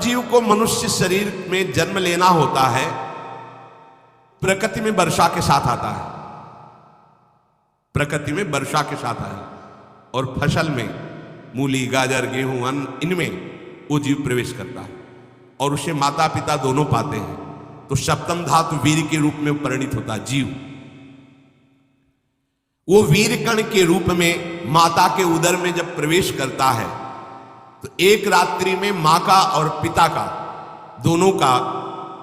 जीव को मनुष्य शरीर में जन्म लेना होता है, प्रकृति में वर्षा के साथ आता है, प्रकृति में वर्षा के साथ आया, और फसल में मूली, गाजर, गेहूं, अन्न, इनमें वो जीव प्रवेश करता है और उसे माता पिता दोनों पाते हैं। तो सप्तम धातु वीर के रूप में परिणित होता है जीव। वो वीर कण के रूप में माता के उदर में जब प्रवेश करता है तो एक रात्रि में मां का और पिता का, दोनों का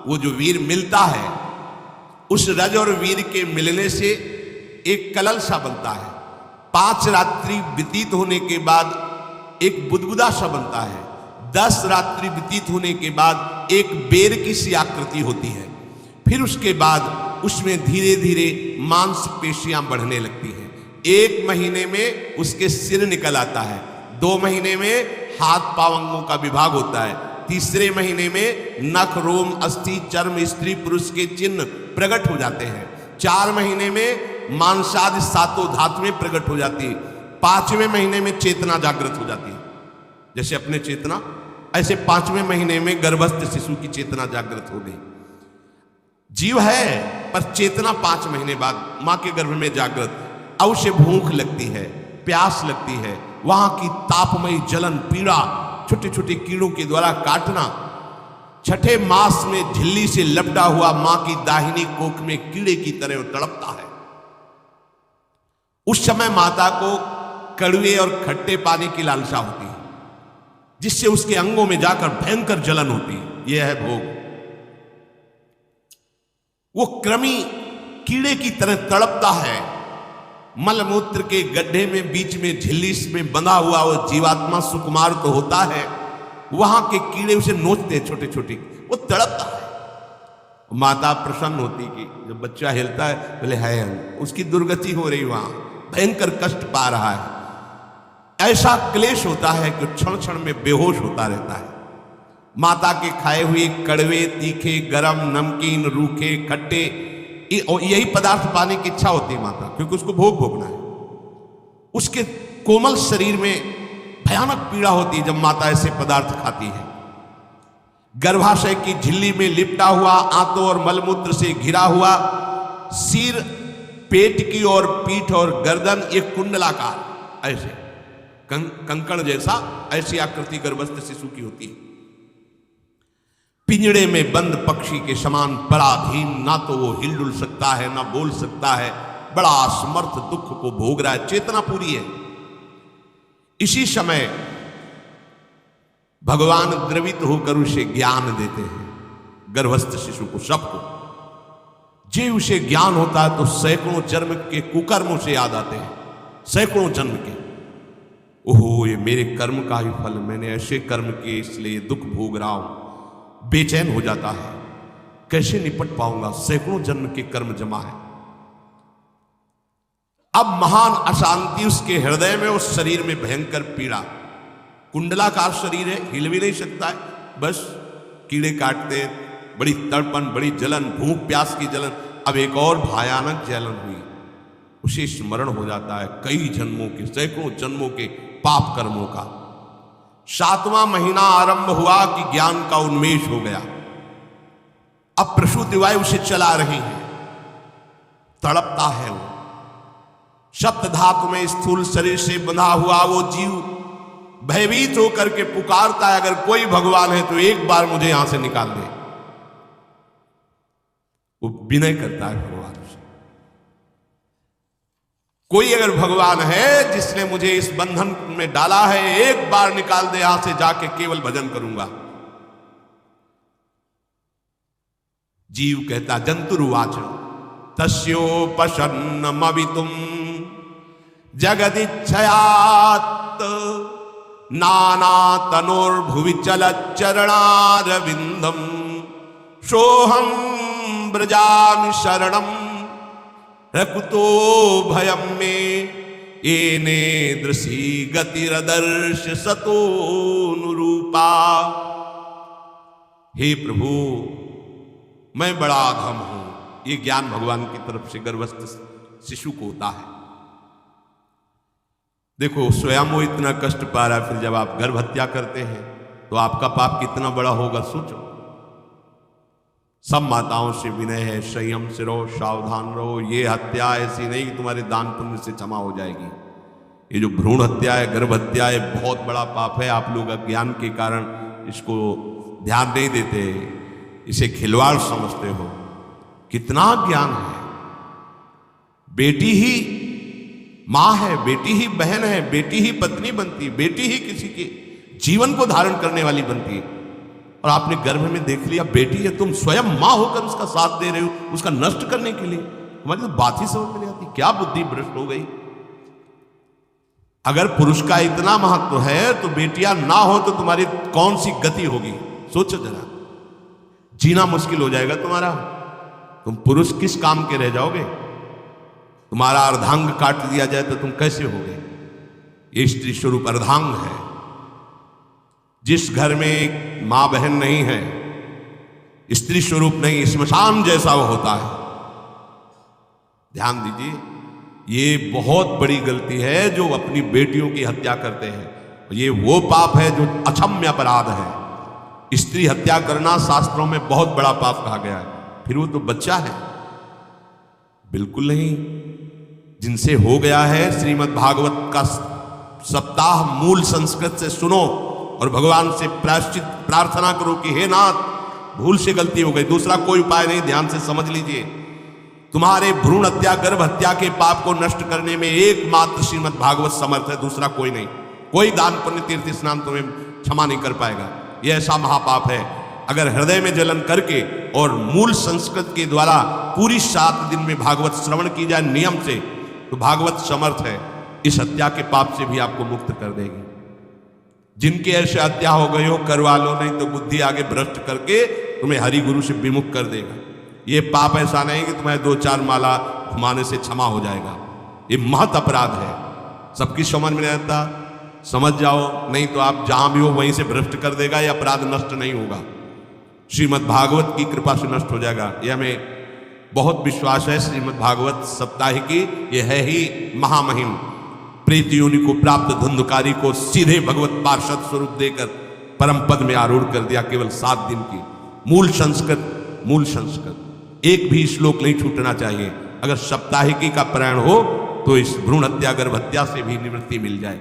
वो जो वीर मिलता है, उस रज और वीर के मिलने से एक कलल सा बनता है। 5 रात्रि व्यतीत होने के बाद एक बुदबुदा सा बनता है। 10 रात्रि व्यतीत होने के बाद एक बेर की सी आकृति होती है। फिर उसके बाद उसमें धीरे धीरे मांसपेशियां बढ़ने लगती हैं। 1 महीने में उसके सिर निकल आता है। 2 महीने में हाथ पांव अंगों का विभाग होता है। 3रे महीने में नख, रोम, अस्थि, चर्म, स्त्री पुरुष के चिन्ह प्रकट हो जाते हैं। 4 महीने में मांसादि 7 धातुएं प्रकट हो जाती है। 5वें महीने में चेतना जागृत हो जाती है। जैसे अपने चेतना, ऐसे 5वें महीने में गर्भस्थ शिशु की चेतना जागृत हो गई। जीव है पर चेतना 5 महीने बाद मां के गर्भ में जागृत। अब उसे भूख लगती है, प्यास लगती है, वहां की तापमयी जलन, पीड़ा, छोटे छोटे कीड़ों के द्वारा काटना। 6ठे मास में झिल्ली से लपटा हुआ मां की दाहिनी कोख में कीड़े की तरह तड़पता है। उस समय माता को कड़वे और खट्टे पानी की लालसा होती है, जिससे उसके अंगों में जाकर भयंकर जलन होती है। यह है भोग। वो कृमि कीड़े की तरह तड़पता है। मलमूत्र के गड्ढे में बीच में झिल्ली में बंधा हुआ वो जीवात्मा सुकुमार तो होता है, वहां के कीड़े उसे नोचते हैं छोटे छोटे, वो तड़पता है। माता प्रसन्न होती कि जब बच्चा हिलता है, बोले है उसकी दुर्गति हो रही, वहां भयंकर कष्ट पा रहा है। ऐसा क्लेश होता है कि क्षण क्षण में बेहोश होता रहता है। माता के खाए हुए कड़वे, तीखे, गरम, नमकीन, रूखे, खट्टे, यही पदार्थ पाने की इच्छा होती है माता, क्योंकि उसको भोग भोगना है। उसके कोमल शरीर में भयानक पीड़ा होती है जब माता ऐसे पदार्थ खाती है। गर्भाशय की झिल्ली में लिपटा हुआ, आंतों और मलमूत्र से घिरा हुआ सिर, पेट की और पीठ और गर्दन एक कुंडलाकार, ऐसे कंकड़ जैसा, ऐसी आकृति गर्भस्थ शिशु की होती है। पिंजड़े में बंद पक्षी के समान पराधीन, ना तो वो हिलडुल सकता है ना बोल सकता है, बड़ा असमर्थ दुख को भोग रहा है। चेतना पूरी है। इसी समय भगवान द्रवित होकर उसे ज्ञान देते हैं, गर्भस्थ शिशु को, सबको। जे उसे ज्ञान होता है तो सैकड़ों जन्म के कुकर्मों से याद आते हैं, सैकड़ों जन्म के। ओहो, ये मेरे कर्म का ही फल, मैंने ऐसे कर्म किए इसलिए दुख भोग रहा हूं। बेचैन हो जाता है, कैसे निपट पाऊंगा, सैकड़ों जन्म के कर्म जमा है। अब महान अशांति उसके हृदय में, उस शरीर में भयंकर पीड़ा। कुंडलाकार शरीर है, हिल भी नहीं सकता है, बस कीड़े काटते, बड़ी तड़पन, बड़ी जलन, भूख प्यास की जलन। अब एक और भयानक जलन हुई, उसे स्मरण हो जाता है कई जन्मों के, सैकड़ों जन्मों के पाप कर्मों का। 7वां महीना आरंभ हुआ कि ज्ञान का उन्मेष हो गया। अब प्रसूति वायु उसे चला रही है, तड़पता है वो। सप्त धातु में स्थूल शरीर से बंधा हुआ वो जीव भयभीत होकर के पुकारता है, अगर कोई भगवान है तो एक बार मुझे यहां से निकाल दे। वो विनय करता है भगवान से, कोई अगर भगवान है जिसने मुझे इस बंधन में डाला है, एक बार निकाल दे, यहां से जाके केवल भजन करूंगा। जीव कहता, जंतुरुवाच तस्योपशन्नमवितुम जगदिच्छयात् नाना तनोर्भुवि चलच्चरणारविंदम सोहम ब्रजामि शरणम रकुतो भयम में एने दृशी गतिरदर्श सतोनुरूपा। हे प्रभु, मैं बड़ा अधम हूं। ये ज्ञान भगवान की तरफ से गर्भस्थ शिशु को होता है। देखो, स्वयं वो इतना कष्ट पा रहा है, फिर जब आप गर्भ हत्या करते हैं तो आपका पाप कितना बड़ा होगा सोचो। सब माताओं से विनय है, संयम से रहो, सावधान रहो। ये हत्या ऐसी नहीं कि तुम्हारे दान पुण्य से क्षमा हो जाएगी। ये जो भ्रूण हत्या है, गर्भ हत्या है, बहुत बड़ा पाप है। आप लोग अज्ञान के कारण इसको ध्यान नहीं देते, इसे खिलवाड़ समझते हो। कितना ज्ञान है। बेटी ही मां है, बेटी ही बहन है, बेटी ही पत्नी बनती है, बेटी ही किसी के जीवन को धारण करने वाली बनती है। और आपने गर्भ में देख लिया बेटी है, तुम स्वयं मां होकर उसका साथ दे रहे हो, उसका नष्ट करने के लिए। हमारी तो बात ही समझ में नहीं आती, क्या बुद्धि भ्रष्ट हो गई। अगर पुरुष का इतना महत्व है तो बेटियां ना हो तो तुम्हारी कौन सी गति होगी, सोचो जरा। जीना मुश्किल हो जाएगा तुम्हारा। तुम पुरुष किस काम के रह जाओगे। तुम्हारा अर्धांग काट दिया जाए तो तुम कैसे होगे। ये स्त्री स्वरूप अर्धांग है। जिस घर में एक मां बहन नहीं है, स्त्री स्वरूप नहीं, श्मशान जैसा वो होता है। ध्यान दीजिए, ये बहुत बड़ी गलती है जो अपनी बेटियों की हत्या करते हैं। ये वो पाप है जो अक्षम्य अपराध है। स्त्री हत्या करना शास्त्रों में बहुत बड़ा पाप कहा गया है। फिर वो तो बच्चा है, बिल्कुल नहीं। जिनसे हो गया है, श्रीमद् भागवत का सप्ताह मूल संस्कृत से सुनो और भगवान से प्रायश्चित प्रार्थना करो कि हे नाथ, भूल से गलती हो गई, दूसरा कोई उपाय नहीं। ध्यान से समझ लीजिए, तुम्हारे भ्रूण हत्या गर्भ हत्या के पाप को नष्ट करने में एकमात्र श्रीमद् भागवत समर्थ है, दूसरा कोई नहीं। कोई दान पुण्य तीर्थ स्नान तुम्हें क्षमा नहीं कर पाएगा। यह ऐसा महापाप है। अगर हृदय में जलन करके और मूल संस्कृत के द्वारा पूरी 7 दिन में भागवत श्रवण की जाए नियम से, तो भागवत समर्थ है इस हत्या के पाप से भी आपको मुक्त कर देगी। जिनके ऐसे हत्या हो गई हो करवा लो, नहीं तो बुद्धि आगे भ्रष्ट करके तुम्हें हरि गुरु से विमुख कर देगा। ये पाप ऐसा नहीं कि तुम्हें 2-4 माला घुमाने से क्षमा हो जाएगा। ये महत अपराध है। सबकी समझ में नहीं आता, समझ जाओ, नहीं तो आप जहां भी हो वहीं से भ्रष्ट कर देगा। ये अपराध नष्ट नहीं होगा, श्रीमद् भागवत की कृपा से नष्ट हो जाएगा। यह हमें बहुत विश्वास है। श्रीमद् भागवत साप्ताहिकी ये है ही महामहिम। प्रीति योनि को प्राप्त धुंधकारी को सीधे भगवत पार्षद स्वरूप देकर परम पद में आरूढ़ कर दिया। केवल 7 दिन की मूल संस्कृत एक भी श्लोक नहीं छूटना चाहिए। अगर साप्ताहिकी का पारायण हो तो इस भ्रूण हत्या गर्भ हत्या से भी निवृत्ति मिल जाए।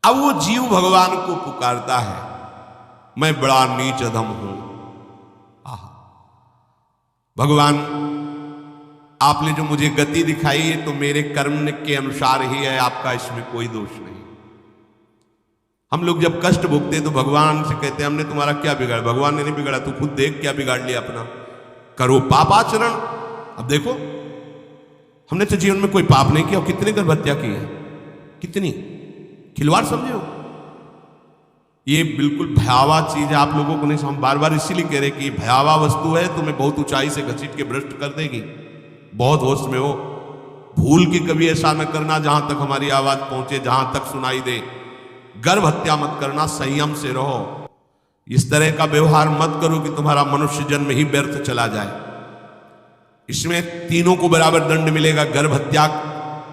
अब वो जीव भगवान को पुकारता है, मैं बड़ा नीच अधम हूं। भगवान, आपने जो मुझे गति दिखाई है तो मेरे कर्म के अनुसार ही है, आपका इसमें कोई दोष नहीं। हम लोग जब कष्ट भोगते तो भगवान से कहते हैं हमने तुम्हारा क्या बिगाड़ा। भगवान ने नहीं बिगाड़ा, तू खुद देख क्या बिगाड़ लिया अपना। करो पाप आचरण। अब देखो, हमने तो जीवन में कोई पाप नहीं किया, कितने गर्भ हत्या की है, कितनी खिलवाड़ समझे हो। ये बिल्कुल भयावह चीज है। आप लोगों को नहीं, हम बार बार इसीलिए कह रहे कि भयावह वस्तु है, तुम्हें बहुत ऊंचाई से घसीट के भ्रष्ट कर देगी। बहुत होश में हो, भूल के कभी ऐसा न करना जहां तक हमारी आवाज पहुंचे, जहां तक सुनाई दे। गर्भ हत्या मत करना, संयम से रहो। इस तरह का व्यवहार मत करो कि तुम्हारा मनुष्य जन्म ही व्यर्थ चला जाए। इसमें तीनों को बराबर दंड मिलेगा। गर्भ हत्या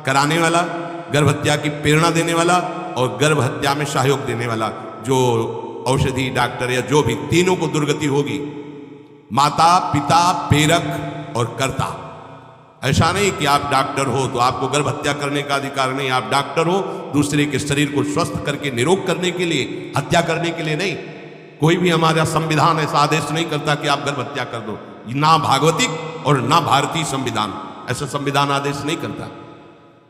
कराने वाला, गर्भ हत्या की प्रेरणा देने वाला और गर्भ हत्या में सहयोग देने वाला। जो औषधि डॉक्टर या जो भी, तीनों को दुर्गति होगी। माता पिता प्रेरक और कर्ता। ऐसा नहीं कि आप डॉक्टर हो तो आपको गर्भ हत्या करने का अधिकार नहीं। आप डॉक्टर हो दूसरे के शरीर को स्वस्थ करके निरोग करने के लिए, हत्या करने के लिए नहीं। कोई भी हमारा संविधान ऐसा आदेश नहीं करता कि आप गर्भ हत्या कर दो। ना भागवतिक और ना भारतीय संविधान ऐसा संविधान आदेश नहीं करता।